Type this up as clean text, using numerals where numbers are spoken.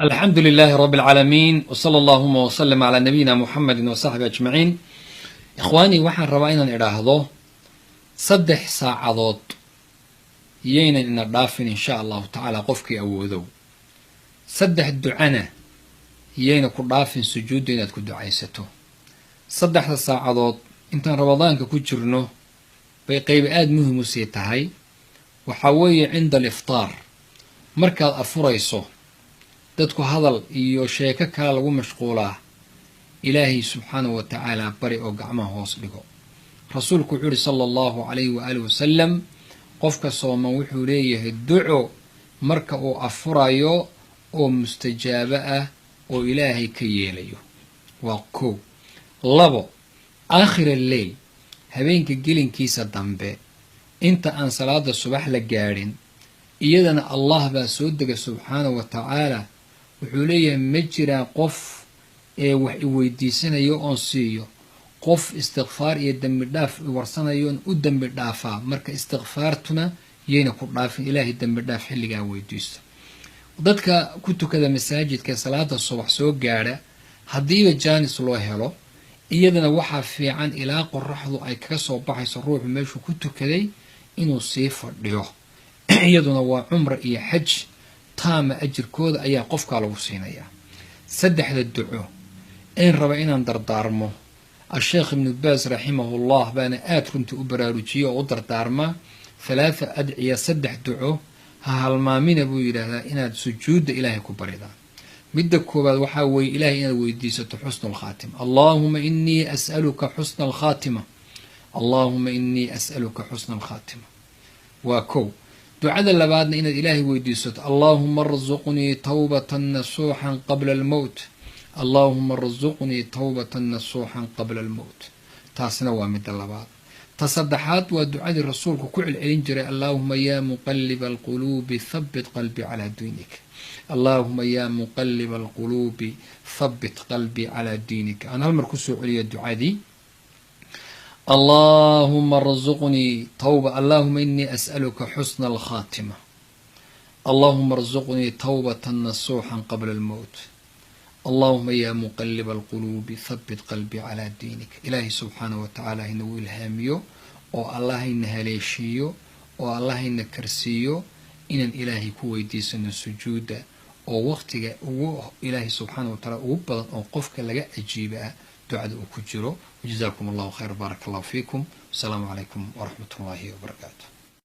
الحمد لله رب العالمين وصلى اللهم وسلم على نبينا محمد وصحبه أجمعين. إخواني waxaan rabaa inaan idhaahdo 3 saacadood yeynan ina dhaafin insha Allah ta'ala qofkii awoodo 3 ducana yeyna ku dhaafin sujuud inaad ku ducaysato 3 saacadood intaan Ramadaanka ku jirno bay qayb aad muhiim u sii tahay waxa weeye cinda al-iftaar markaad afurayso dadku hadal iyo sheeko kale lagu mashquulaa ilaahay subxaanahu wa ta'ala bari oo gacmaha hoos dhigo rasuulku wuxuu sallallahu alayhi wa alihi wasallam qofka sooman wuxuu leeyahay duco marka uu afurayo oo mustajaaba ah oo ilaahay ka yeelayo waa ko labo aakhir al-layl habeenka gelinkiisa dambe inta aan salaada subax la gaarin iyadana Allah baa soo dega subxaanahu wa ta'ala wuxuu leeyahay ma jiraan qof ee wax i weydiisanayo oon siiyo qof istighfaar iyo dambi dhaaf warsanayo u dambi dhaafaa marka istighfaartuna yeena ku dhaafin ilaahay dambi dhaaf xilliga weydiisto dadka ku tukada masaajidka salaada subax soo gaara hadiiba jaanis loo helo iyadana waxa fiican ilaa qorraxdu ay kaga soo baxayso ruuxu meeshu ku tukaday inuu sii fadhiyo iyaduna waa umra iyo xaj taama ajirkooda ayaa qofka lagu siinaya 3 duco in raba inaan dardaarmo الشيخ ابن باز رحمه الله بان runti u baraarujiyo oo dardaarma 3 adciya 3 duco halmaamina buu yiraahdaa inaad sujuuda ilaahay ku baridaan midda koobaad waxa weey ilaahay inaad weydiisato xusnul khaatima allahumma inni as'aluka husnal khaatima allahumma inni as'aluka husnal khaatima wa ko ducada labaadna inaad ilaahay weydiisato allahumma arzuqni tawbatan nasuhan qabla al-maut allahumma arzuqni tawbatan nasuhan qabla al-maut taasna waa mid labaad tasaddexaad waa ducadii rasuulku ku celcelin jiray allahumma ya muqallib al-qulubi thabbit qalbi ala diinik allahumma ya muqallib al-qulubi thabbit qalbi ala diinik ana hal mar ku soo celiyo ducadii اللهم ارزقني توبة اللهم إني أسألك حسن الخاتمة اللهم ارزقني توبة نصوحا قبل الموت اللهم يا مقلب القلوب ثبت قلبي على دينك إلهي سبحانه وتعالى إنه إلهاميو أو الله إنها ليشيو أو الله إنه كرسيو إن إلهي كوي ديسن السجود أو وقتك إلهي سبحانه وتعالى وبضا أو قفك لغا أجيبها دعاء أكجرو وجزاكم الله خير بارك الله فيكم السلام عليكم ورحمة الله وبركاته.